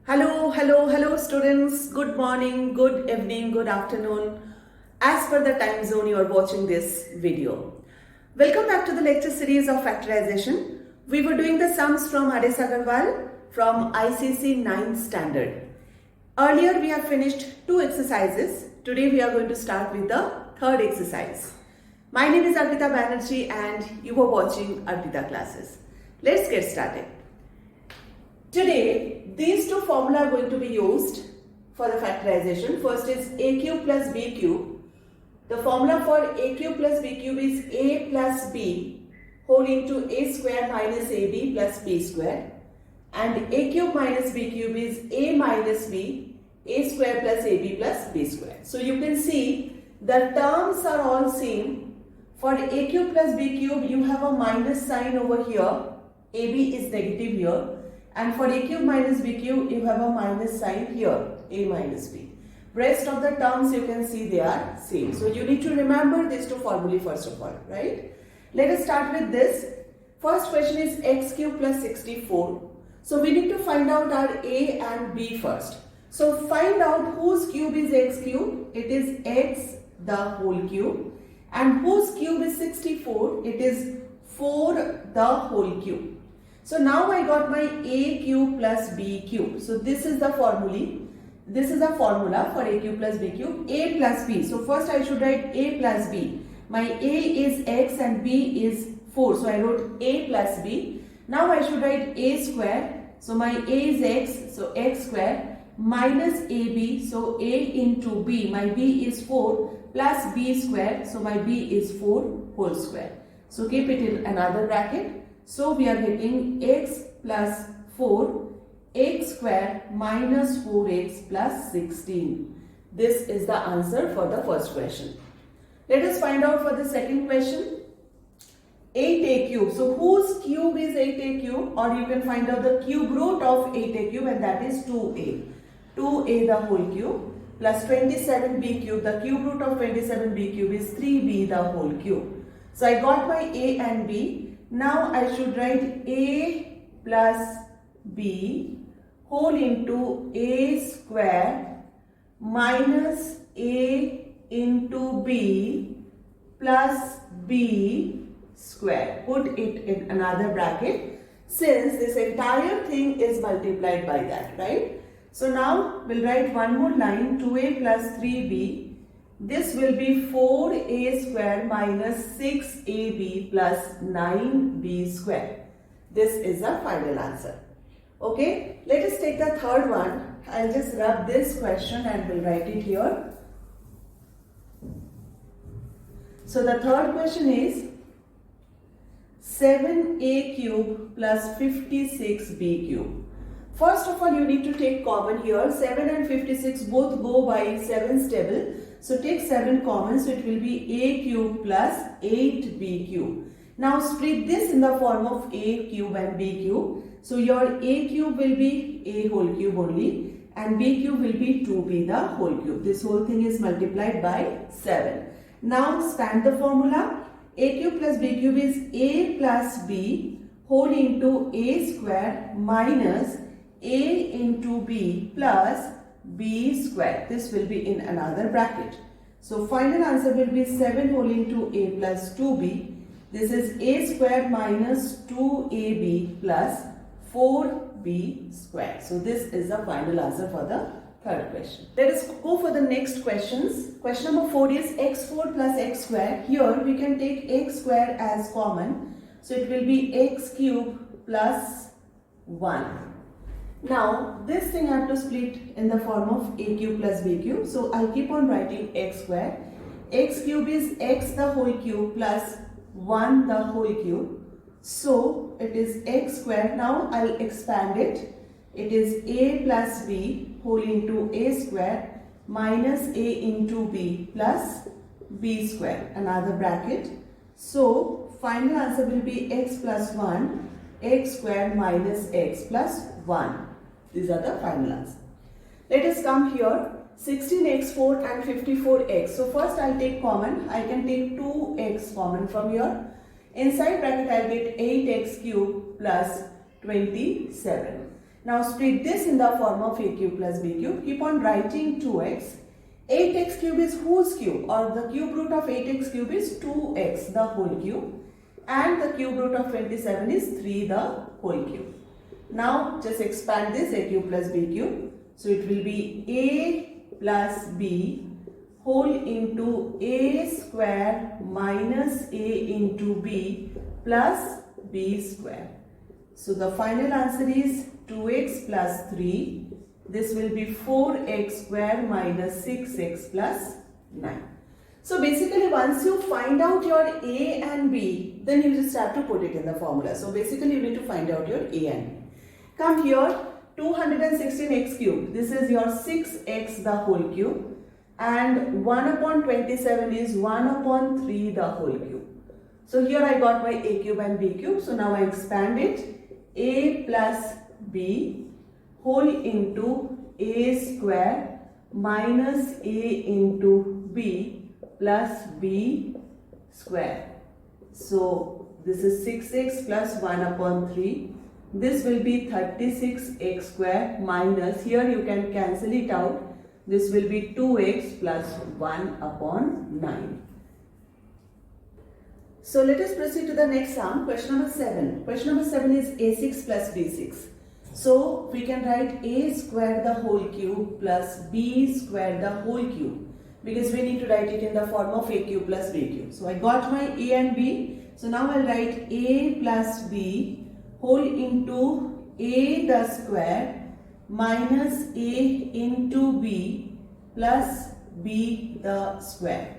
Hello students. Good morning, good evening, good afternoon. As per the time zone you are watching this video. Welcome back to the lecture series of factorization. We were doing the sums from Hades Agarwal from ICC 9th standard. Earlier we have finished 2 exercises. Today we are going to start with the 3rd exercise. My name is Arpita Banerjee and you are watching Arpita classes. Let's get started. Today, these two formulas are going to be used for the factorization. First is a cube plus b cube. The formula for a cube plus b cube is a plus b whole into a square minus ab plus b square. And a cube minus b cube is a minus b, a square plus ab plus b square. So you can see the terms are all same. For a cube plus b cube, you have a minus sign over here. ab is negative here. And for a cube minus b cube, you have a minus sign here, a minus b. Rest of the terms you can see they are same. So you need to remember these two formulae first of all, right? Let us start with this. First question is x cube plus 64. So we need to find out our a and b first. So find out whose cube is x cube. It is x the whole cube. And whose cube is 64? It is 4 the whole cube. So now I got my a cube plus b cube. So this is the formula. This is the formula for a cube plus b cube. A plus b. So first I should write a plus b. My a is x and b is 4. So I wrote a plus b. Now I should write a square. So my a is x. So x square minus ab. So a into b. My b is 4 plus b square. So my b is 4 whole square. So keep it in another bracket. So we are getting x plus 4, x square minus 4x plus 16. This is the answer for the first question. Let us find out for the second question. 8a cube. So whose cube is 8a cube? Or you can find out the cube root of 8a cube, and that is 2a. 2a the whole cube plus 27b cube. The cube root of 27b cube is 3b the whole cube. So I got my a and b. Now I should write a plus b whole into a square minus a into b plus b square. Put it in another bracket since this entire thing is multiplied by that, right? So now we'll write one more line, 2a plus 3b. This will be 4a square minus 6ab plus 9b square. This is the final answer. Okay, let us take the third one. I'll just rub this question and we'll write it here. So the third question is 7a cube plus 56b cube. First of all, you need to take common here. 7 and 56 both go by 7's table. So take 7 common, so it will be a cube plus 8b cube. Now split this in the form of a cube and b cube. So your a cube will be a whole cube only and b cube will be 2b the whole cube. This whole thing is multiplied by 7. Now expand the formula. A cube plus b cube is a plus b whole into a square minus a into b plus b square. This will be in another bracket. So final answer will be 7 whole into a plus 2b. This is a square minus 2ab plus 4b square. So this is the final answer for the third question. Let us go for the next questions. Question number 4 is x4 plus x square. Here we can take x square as common. So it will be x cube plus 1. Now this thing I have to split in the form of a cube plus b cube. So I'll keep on writing x square. X cube is x the whole cube plus 1 the whole cube. So it is x square. Now I'll expand it. It is a plus b whole into a square minus a into b plus b square. Another bracket. So final answer will be x plus 1, x square minus x plus 1. These are the final answers. Let us come here. 16x4 and 54x. So first I'll take common. I can take 2x common from here. Inside bracket I'll get 8x cube plus 27. Now split this in the form of a cube plus b cube. Keep on writing 2x. 8x cube is whose cube? Or the cube root of 8x cube is 2x the whole cube. And the cube root of 27 is 3 the whole cube. Now just expand this, a cube plus b cube. So it will be a plus b whole into a square minus a into b plus b square. So the final answer is 2x plus 3. This will be 4x square minus 6x plus 9. So basically once you find out your a and b, then you just have to put it in the formula. So basically you need to find out your a and b. Come here, 216x cube. This is your 6x the whole cube. And 1 upon 27 is 1 upon 3 the whole cube. So here I got my a cube and b cube. So now I expand it. A plus b whole into a square minus a into b plus b square. So this is 6x plus 1 upon 3. This will be 36x square minus, here you can cancel it out. This will be 2x plus 1 upon 9. So let us proceed to the next sum, question number 7. Question number 7 is a6 plus b6. So we can write a square the whole cube plus b square the whole cube, because we need to write it in the form of a cube plus b cube. So I got my a and b. So now I'll write a plus b whole into a the square minus a into b plus b the square.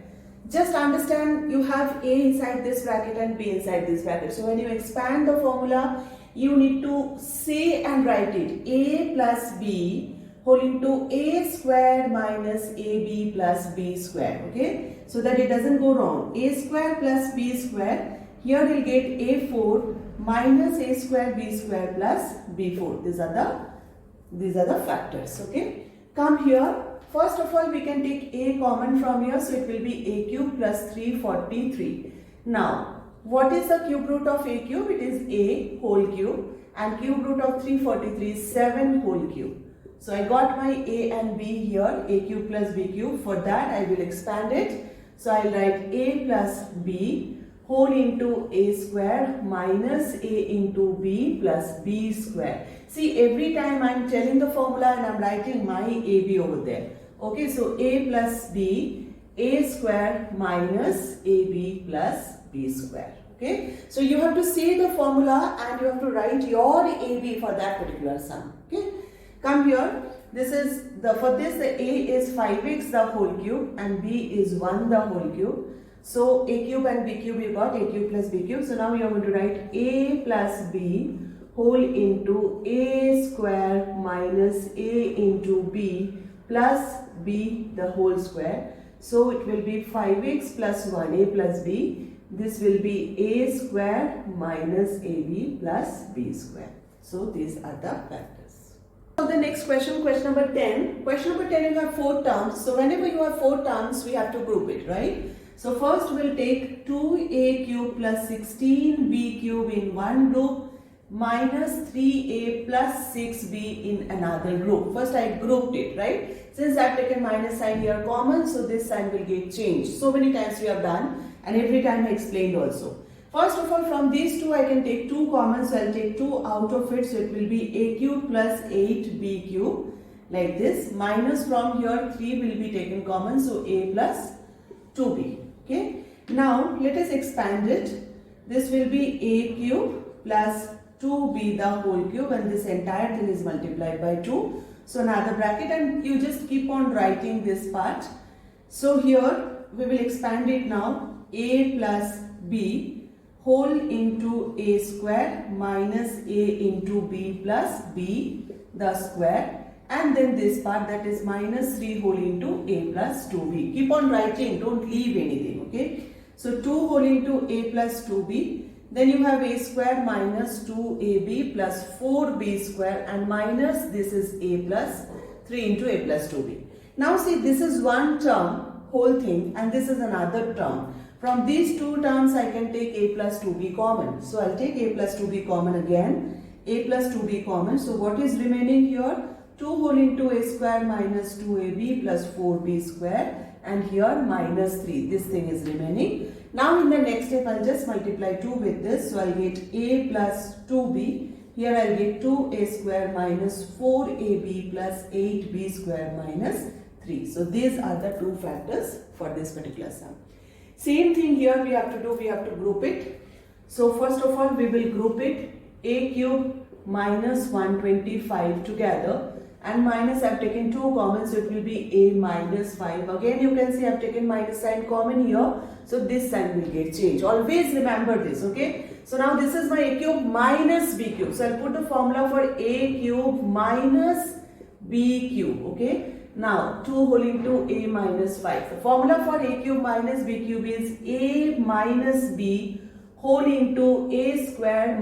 Just understand, you have a inside this bracket and b inside this bracket. So when you expand the formula, you need to say and write it a plus b whole into a square minus ab plus b square. Okay, so that it doesn't go wrong. A square plus b square. Here we'll get a4 minus a square b square plus b4. These are the factors. Okay, come here. First of all, we can take a common from here, so it will be a cube plus 343. Now, what is the cube root of a cube? It is a whole cube, and cube root of 343 is 7 whole cube. So I got my a and b here, a cube plus b cube. For that, I will expand it. So I'll write a plus b whole into a square minus a into b plus b square. See, every time I am telling the formula and I am writing my ab over there. Okay, so a plus b, a square minus ab plus b square. Okay, so you have to say the formula and you have to write your ab for that particular sum. Okay, come here. This is for this the a is 5x the whole cube and b is 1 the whole cube. So a cube and b cube, you got a cube plus b cube. So now you are going to write a plus b whole into a square minus a into b plus b the whole square. So it will be 5x plus 1, a plus b. This will be a square minus ab plus b square. So these are the factors. So the next question, question number 10. Question number 10, you have 4 terms. So whenever you have 4 terms, we have to group it, right? So first we'll take 2a cube plus 16b cube in one group minus 3a plus 6b in another group. First I grouped it, right? Since I've taken minus sign here common, so this sign will get changed. So many times we have done and every time I explained also. First of all, from these two I can take 2 common, so I'll take 2 out of it. So it will be a cube plus 8b cube like this. Minus from here 3 will be taken common, so a plus 2b. Okay. Now let us expand it. This will be a cube plus 2b the whole cube, and this entire thing is multiplied by 2. So another bracket, and you just keep on writing this part. So here we will expand it now. A plus b whole into a square minus a into b plus b the square, and then this part, that is minus 3 whole into a plus 2b. Keep on writing, don't leave anything. Okay, so 2 whole into a plus 2b. Then you have a square minus 2ab plus 4b square, and minus this is a plus 3 into a plus 2b. Now see, this is one term, whole thing, and this is another term. From these two terms I can take a plus 2b common. So I'll take a plus 2b common again. a plus 2b common. So what is remaining here? 2 whole into a square minus 2ab plus 4b square, and here minus 3. This thing is remaining. Now in the next step, I'll just multiply 2 with this. So I'll get a plus 2b. Here I'll get 2a square minus 4ab plus 8b square minus 3. So these are the two factors for this particular sum. Same thing here we have to do. We have to group it. So first of all, we will group it a cube minus 125 together, and minus I've taken 2 common, so it will be a minus 5. Again you can see I've taken minus sign common here, so this sign will get changed. Always remember this, okay? So now this is my a cube minus b cube. So I'll put the formula for a cube minus b cube, okay? Now 2 whole into a minus 5. The formula for a cube minus b cube is a minus b whole into a square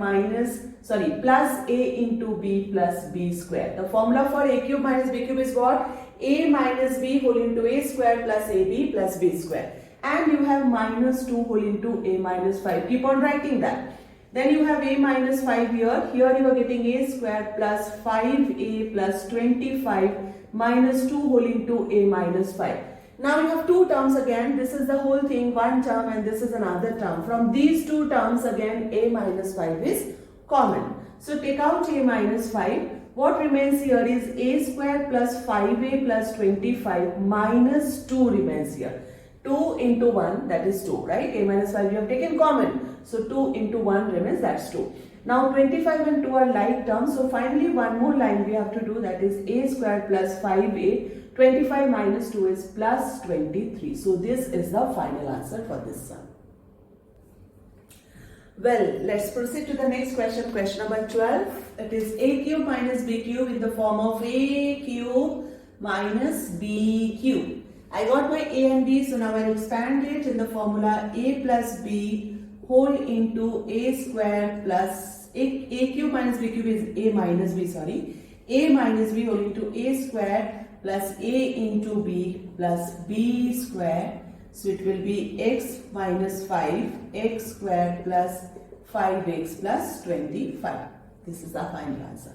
plus a into b plus b square. The formula for a cube minus b cube is what? A minus b whole into a square plus ab plus b square. And you have minus 2 whole into a minus 5. Keep on writing that. Then you have a minus 5 here. Here you are getting a square plus 5a plus 25 minus 2 whole into a minus 5. Now you have two terms again. This is the whole thing, one term, and this is another term. From these two terms again, a minus 5 is common. So take out a minus 5. What remains here is a square plus 5a plus 25 minus 2 remains here. 2 into 1, that is 2, right? A minus 5 you have taken common. So 2 into 1 remains, that's 2. Now 25 and 2 are like terms. So finally one more line we have to do, that is a square plus 5a. 25 minus 2 is plus 23. So this is the final answer for this sum. Well, let's proceed to the next question. Question number 12. It is a cube minus b cube in the form of a cube minus b cube. I got my a and b, so now I'll expand it in the formula a plus b whole into a square plus a cube minus b cube is a minus b, a minus b whole into a square plus a into b plus b square. So it will be x minus 5 x square plus 5x plus 25. This is the final answer.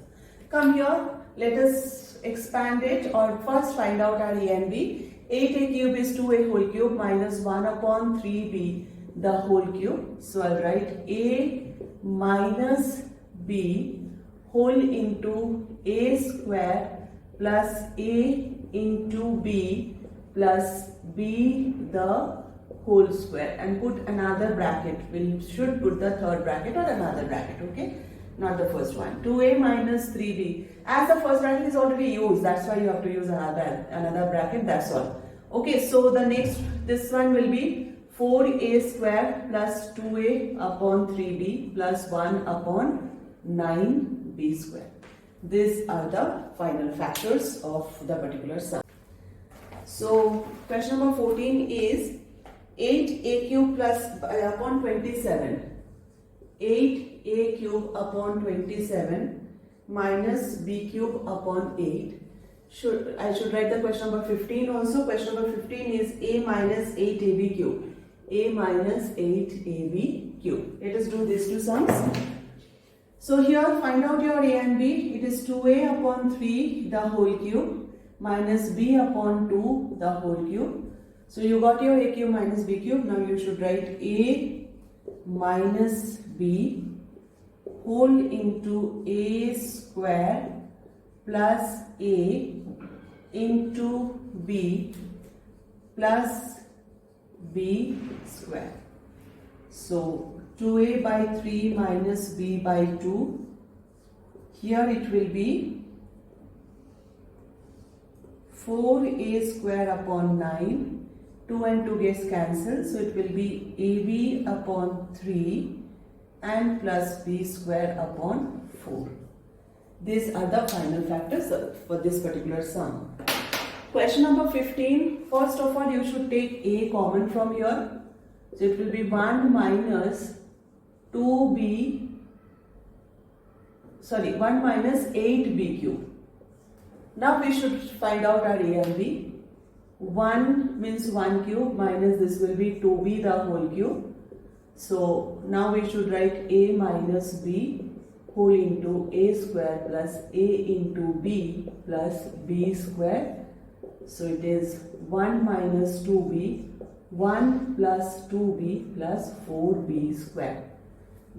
Come here, let us expand it, or first find out our a and b. 8a cube is 2a whole cube minus 1 upon 3b the whole cube. So I'll write a minus b whole into a square plus a into b plus b the whole square, and put another bracket. We should put the third bracket or another bracket, okay? Not the first one. 2a minus 3b. As the first bracket is already used, that's why you have to use another bracket, that's all. Okay, so the next, this one will be 4a square plus 2a upon 3b plus 1 upon 9b square. These are the final factors of the particular sum. So question number 14 is 8a cube plus upon 27. 8a cube upon 27 minus b cube upon 8. I should write the question number 15 also. Question number 15 is a minus 8ab cube. A minus 8ab cube. Let us do these two sums. So here find out your a and b. It is 2a upon 3 the whole cube minus b upon 2 the whole cube. So you got your a cube minus b cube. Now you should write a minus b whole into a square plus a into b plus b square. So 2a by 3 minus b by 2. Here it will be 4a square upon 9. 2 and 2 gets cancelled. So it will be ab upon 3 and plus b square upon 4. These are the final factors for this particular sum. Question number 15. First of all, you should take a common from here. So it will be 1 minus 1 minus 8b cube. Now we should find out our a and b. 1 means 1 cube minus this will be 2b the whole cube. So now we should write a minus b whole into a square plus a into b plus b square. So it is 1 minus 2b, 1 plus 2b plus 4b square.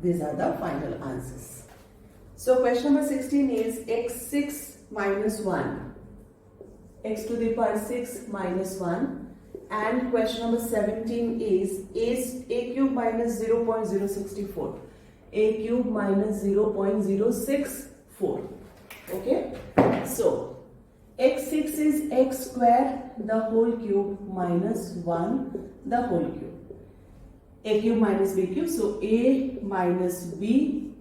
These are the final answers. So question number 16 is x6 minus 1, x to the power 6 minus 1. And question number 17 is a cube minus 0.064. A cube minus 0.064. Okay. So x6 is x square the whole cube minus 1 the whole cube. A cube minus b cube. So a minus b,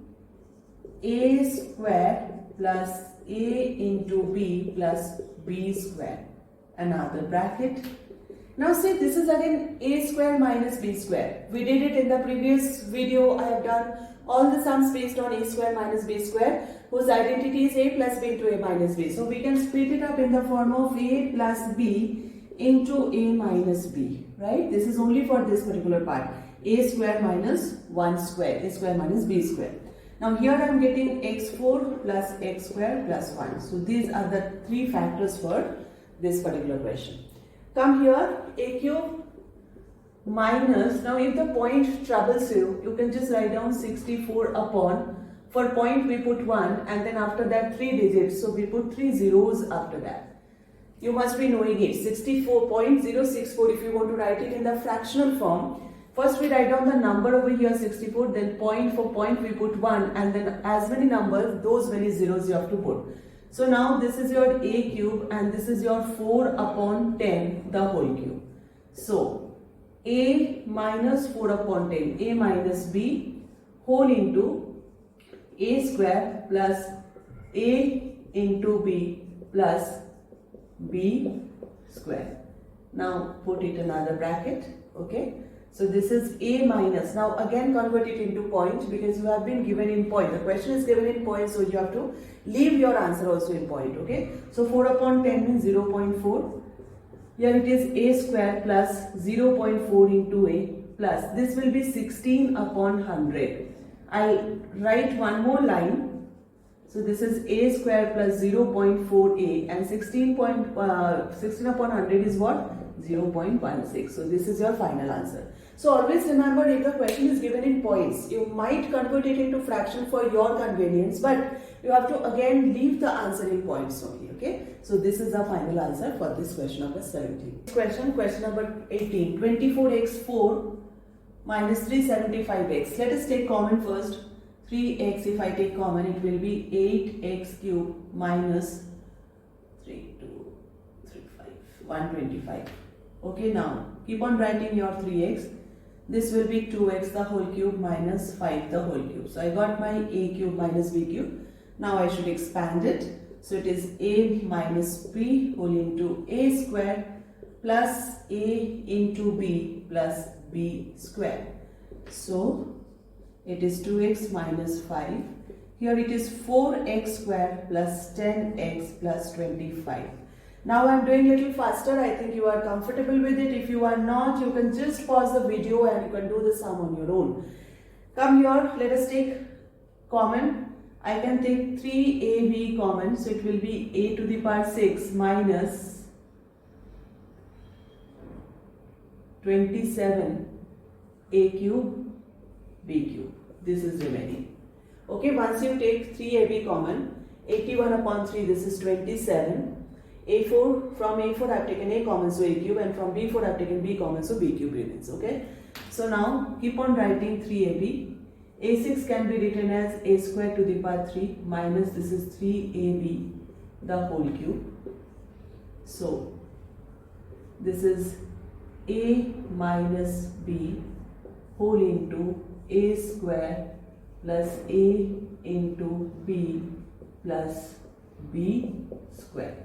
a square plus a into b plus b square. Another bracket. Now see, this is again a square minus b square. We did it in the previous video. I have done all the sums based on a square minus b square, whose identity is a plus b into a minus b. So we can split it up in the form of a plus b into a minus b, right? This is only for this particular part. A square minus 1 square, a square minus b square. Now here I am getting x4 plus x square plus 1. So these are the three factors for this particular question. Come here, a cube minus, now if the point troubles you, you can just write down 64 upon, for point we put 1 and then after that 3 digits, so we put 3 zeros after that. You must be knowing it, 64.064 if you want to write it in the fractional form. First we write down the number over here 64, then point for point we put 1 and then as many numbers, those many zeros you have to put. So now this is your a cube and this is your 4 upon 10 the whole cube. So a minus 4 upon 10, a minus b whole into a square plus a into b plus b square. Now put it another bracket, okay. So this is a minus, now again convert it into point because you have been given in point. The question is given in point, so you have to leave your answer also in point, okay. So 4 upon 10 means 0.4. Here it is a square plus 0.4 into a plus, this will be 16 upon 100. I'll write one more line. So this is a square plus 0.4a and 16 upon 100 is what? 0.16. So this is your final answer. So always remember, if the question is given in points, you might convert it into fraction for your convenience, but you have to again leave the answer in points only, okay. So this is the final answer for this question number 17. Question number 18, 24x4 minus 375x. Let us take common first. 3x, if I take common, it will be 8x cube minus 3, 2, 3, 5, 125. Okay, now keep on writing your 3x. This will be 2x the whole cube minus 5 the whole cube. So I got my a cube minus b cube. Now I should expand it. So it is a minus b whole into a square plus a into b plus b square. So it is 2x minus 5. Here it is 4x square plus 10x plus 25. Now I am doing a little faster. I think you are comfortable with it. If you are not, you can just pause the video and you can do the sum on your own. Come here, let us take common. I can take 3ab common. So it will be a to the power 6 minus 27 a cube b cube. This is remaining. Okay, once you take 3ab common, 81 upon 3, this is 27. A4, from A4 I have taken a common, so a cube, and from B4 I have taken b common, so b cube remains, okay. So now keep on writing 3ab. A6 can be written as a square to the power 3 minus this is 3ab the whole cube. So this is a minus b whole into a square plus a into b plus b square.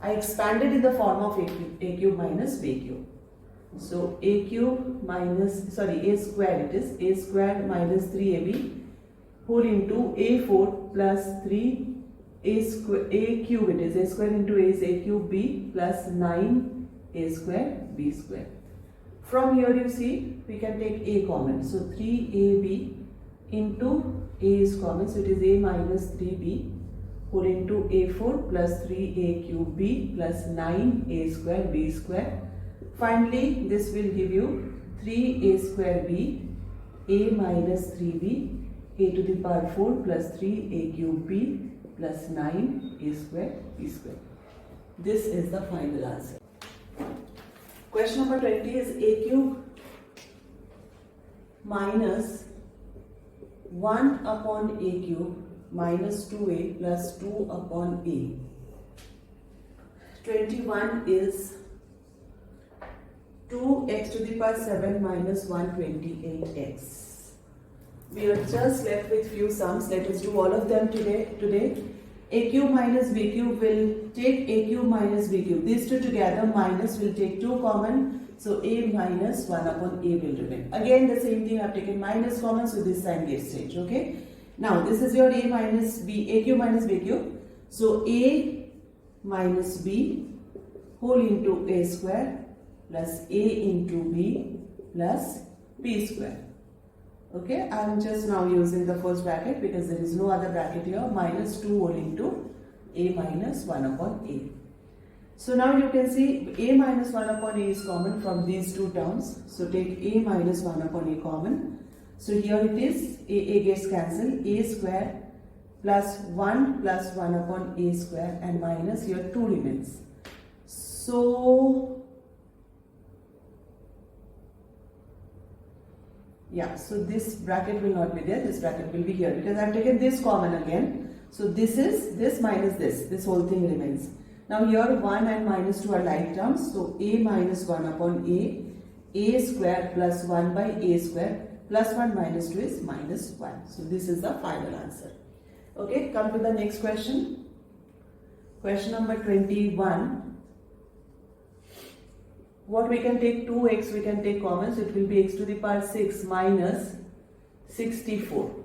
I expanded in the form of a cube minus b cube. So a cube minus, sorry, a square it is, a square minus 3ab whole into a4 plus 3 a cube it is, a square into a is a cube b plus 9 a square b square. From here you see we can take a common, so 3ab into a is common, so it is a minus 3b whole into a4 plus 3a cube b plus 9a square b square. Finally, this will give you 3a square b, a minus 3b, a to the power 4 plus 3a cube b plus 9a square b square. This is the final answer. Question number 20 is a cube minus 1 upon a cube minus 2a plus 2 upon a. 21 is 2x to the power 7 minus 128x. We are just left with few sums. Let us do all of them today. A cube minus b cube will take a cube minus b cube. These two together minus will take 2 common. So a minus 1 upon a will remain. Again the same thing, I have taken minus common, so this sign gets changed. Okay. Now this is your a minus b, a cube minus b cube. So a minus b whole into a square plus a into b plus b square. Okay, I am just now using the first bracket because there is no other bracket here. Minus 2 whole into a minus 1 upon a. So now you can see a minus 1 upon a is common from these two terms. So take a minus 1 upon a common. So here it is, a gets cancelled, a square plus 1 upon a square and minus here 2 remains. So yeah, so this bracket will not be there, this bracket will be here because I have taken this common again. So this is this minus this whole thing remains. Now here 1 and minus 2 are like terms, so a minus 1 upon a square plus 1 by a square plus 1 minus 2 is minus 1. So this is the final answer. Okay, come to the next question. Question number 21. What we can take 2x, we can take common, so it will be x to the power 6 minus 64.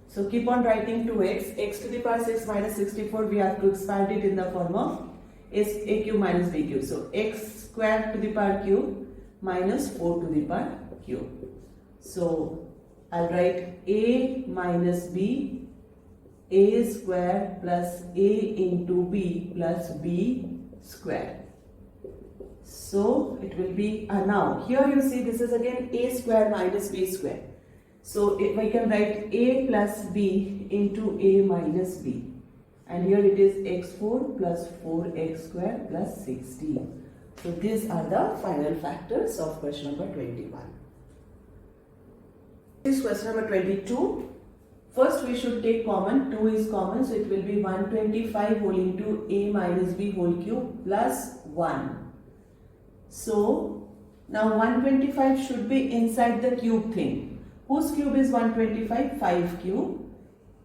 So keep on writing 2x, x to the power 6 minus 64, we have to expand it in the form of a cube minus b cube. So x squared to the power cube minus 4 to the power cube. So I'll write a minus b, a square plus a into b plus b square. So it will be, now here you see this is again a square minus b square. So if we can write a plus b into a minus b. And here it is x4 plus 4x square plus 16. So these are the final factors of question number 21. This is question number 22. First we should take common, 2 is common, so it will be 125 whole into a minus b whole cube plus 1. So now 125 should be inside the cube thing. Whose cube is 125? 5 cube.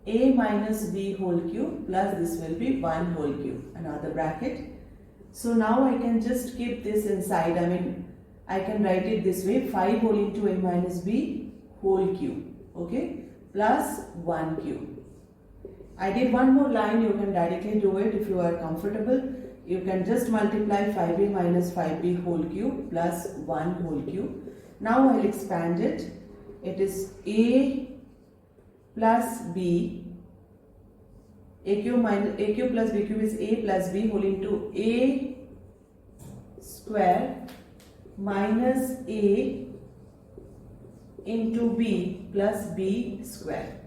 A minus b whole cube plus this will be 1 whole cube. Another bracket. So now I can just keep this inside. I can write it this way. 5 whole into a minus b whole cube. Okay. Plus 1 cube. I did one more line. You can directly do it if you are comfortable. You can just multiply 5a minus 5b whole cube plus 1 whole cube. Now I will expand it. It is a plus b. A cube plus b cube is a plus b whole into a square minus a into b plus b square.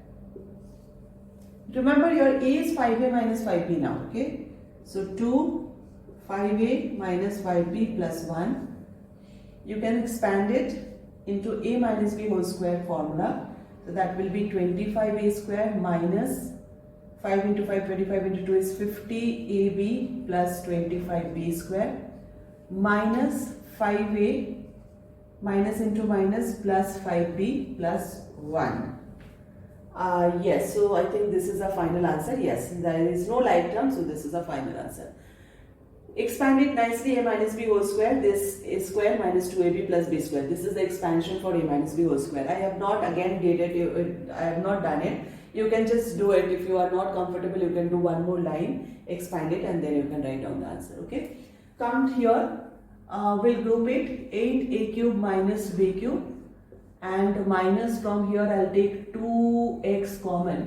Remember your a is 5a minus 5b now. Okay. So 2 5a minus 5b plus 1. You can expand it into a minus b whole square formula. So that will be 25a square minus 5 into 5, 25 into 2 is 50ab plus 25b square minus 5a minus into minus plus 5b plus 1. Yes, so I think this is a final answer. Yes, there is no like term, so this is a final answer. Expand it nicely, a minus b whole square, this is square minus 2ab plus b square. This is the expansion for a minus b whole square. I have not again did it, I have not done it. You can just do it. If you are not comfortable, you can do one more line, expand it and then you can write down the answer. Okay. Come here, we'll group it 8a cube minus b cube and minus from here I'll take 2x common.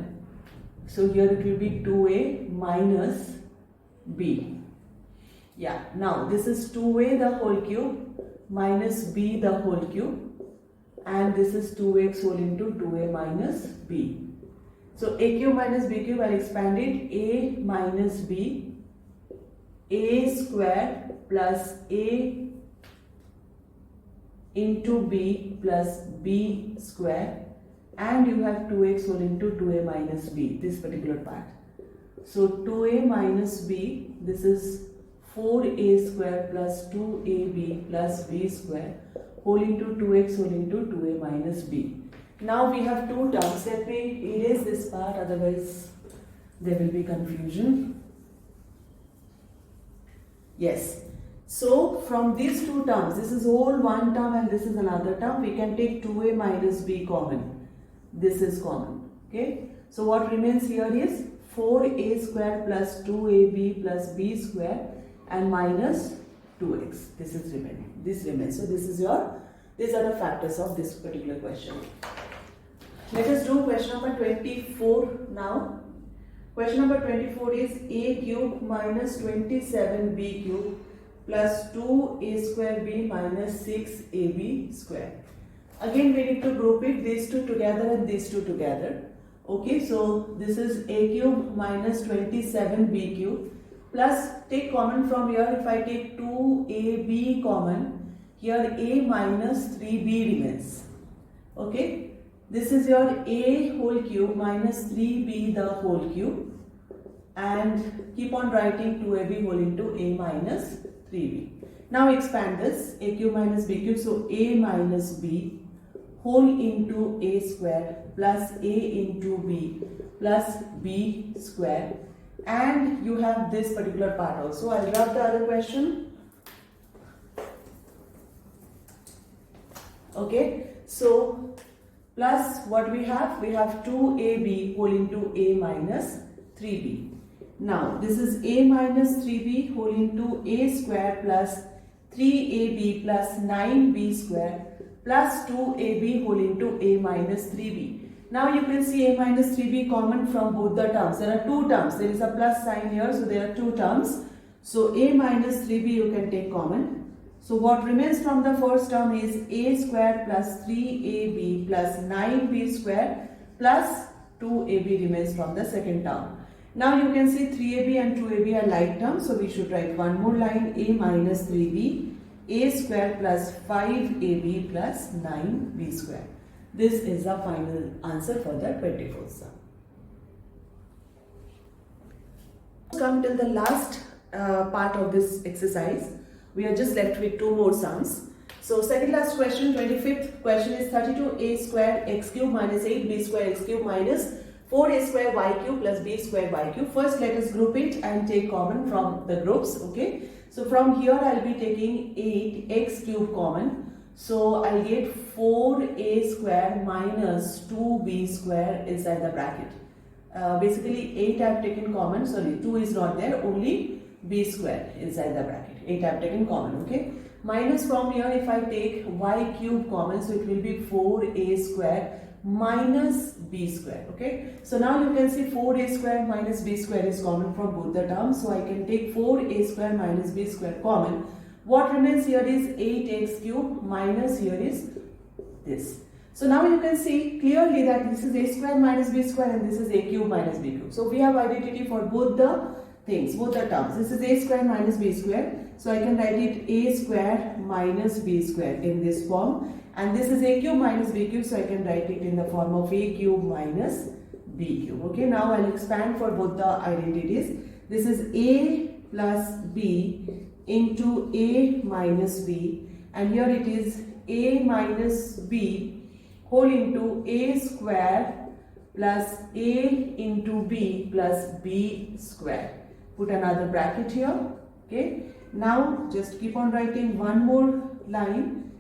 So here it will be 2a minus b. Yeah, now this is 2a the whole cube minus b the whole cube, and this is 2x whole into 2a minus b. So a cube minus b cube, I'll expand it, a minus b, a square plus a into b plus b square, and you have 2x whole into 2a minus b, this particular part. So 2a minus b, this is 4a square plus 2ab plus b square whole into 2x whole into 2a minus b. Now we have two terms. Let me erase this part, otherwise there will be confusion. Yes. So from these two terms, this is all one term and this is another term, we can take 2a minus b common. This is common. Okay. So what remains here is 4a square plus 2ab plus b square and minus 2x. This is remaining. This remains. So these are the factors of this particular question. Let us do question number 24 now. Question number 24 is a cube minus 27b cube plus 2a square b minus 6ab square. Again we need to group it, these two together and these two together. Okay, so this is a cube minus 27b cube plus, take common from here, if I take 2ab common, here a minus 3b remains. Okay. This is your a whole cube minus 3b the whole cube, and keep on writing 2ab whole into a minus 3b. Now expand this, a cube minus b cube, so a minus b whole into a square plus a into b plus b square, and you have this particular part also. I'll rub the other question. Okay, so plus what we have 2ab whole into a minus 3b. Now this is a minus 3b whole into a square plus 3ab plus 9b square plus 2ab whole into a minus 3b. Now you can see a minus 3b common from both the terms. There are two terms. There is a plus sign here, so there are two terms. So a minus 3b you can take common. So what remains from the first term is a square plus 3ab plus 9b square plus 2ab remains from the second term. Now you can see 3ab and 2ab are like terms, so we should write one more line, a minus 3b, a square plus 5ab plus 9b square. This is the final answer for the 24th sum. Come till the last part of this exercise. We are just left with two more sums. So second last question, 25th question is 32a square x cube minus 8b square x cube minus 4a square y cube plus b square y cube. First let us group it and take common from the groups. Okay. So from here I will be taking 8x cube common. So I'll get 4a square minus 2b square inside the bracket. Basically 8 I have taken common, sorry 2 is not there, only b square inside the bracket. 8 I have taken common, okay. Minus from here if I take y cube common, so it will be 4a square minus b square, okay. So now you can see 4a square minus b square is common from both the terms, so I can take 4a square minus b square common. What remains here is 8x cube minus here is this. So now you can see clearly that this is a square minus b square and this is a cube minus b cube. So we have identity for both the things, both the terms. This is a square minus b square. So I can write it a square minus b square in this form. And this is a cube minus b cube. So I can write it in the form of a cube minus b cube. Okay, now I'll expand for both the identities. This is a plus b into a minus b. And here it is a minus b whole into a square plus a into b plus b square. Put another bracket here. Okay. Now just keep on writing one more line.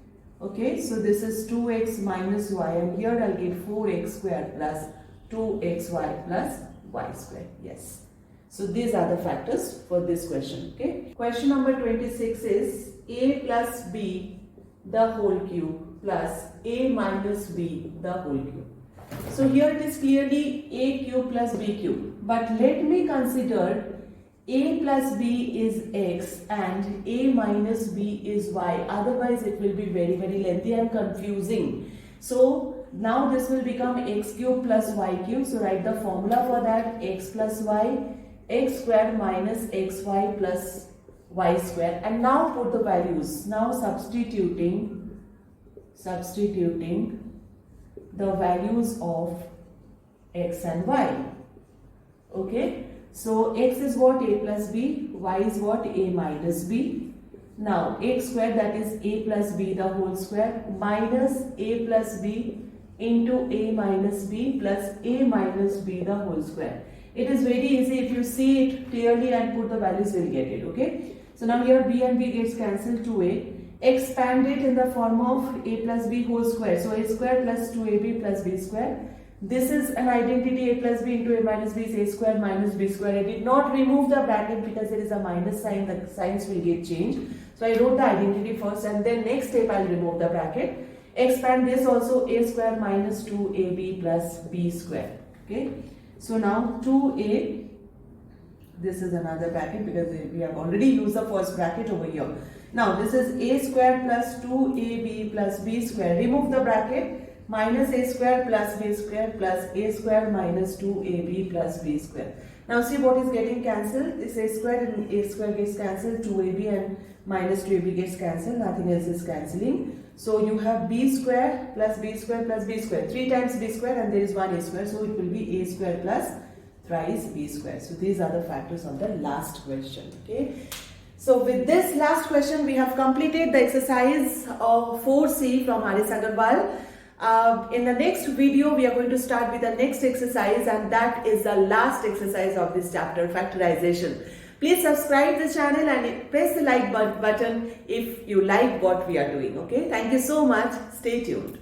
Okay. So this is 2x minus y, and here I'll get 4x square plus 2xy plus y square. Yes. So these are the factors for this question. Okay. Question number 26 is a plus b the whole cube plus a minus b the whole cube. So here it is clearly a cube plus b cube. But let me consider a plus b is x and a minus b is y. Otherwise it will be very lengthy and confusing. So now this will become x cube plus y cube. So write the formula for that: x plus y, x squared minus xy plus y square. And now put the values. Now substituting the values of x and y. Okay, so x is what? A plus b, y is what? A minus b. Now x square, that is a plus b the whole square, minus a plus b into a minus b plus a minus b the whole square. It is very easy. If you see it clearly and put the values, you will get it. Okay, so now here b and b gets cancelled, 2a. Expand it in the form of a plus b whole square. So a square plus 2ab plus b square. This is an identity: a plus b into a minus b is a square minus b square. I did not remove the bracket because there is a minus sign. The signs will get changed. So I wrote the identity first, and then next step I will remove the bracket. Expand this also: a square minus 2ab plus b square. Okay. So now 2a. This is another bracket because we have already used the first bracket over here. Now this is a square plus 2ab plus b square. Remove the bracket. Minus a square plus b square plus a square minus 2ab plus b square. Now see what is getting cancelled. This a square and a square gets cancelled. 2ab and minus 2ab gets cancelled. Nothing else is cancelling. So you have b square plus b square plus b square. 3 times b square and there is 1 a square. So it will be a square plus thrice b square. So these are the factors on the last question. Okay. So with this last question, we have completed the exercise of 4C from Haris Agarwal. In the next video, we are going to start with the next exercise, and that is the last exercise of this chapter, factorization. Please subscribe the channel and press the like button if you like what we are doing. Okay, thank you so much. Stay tuned.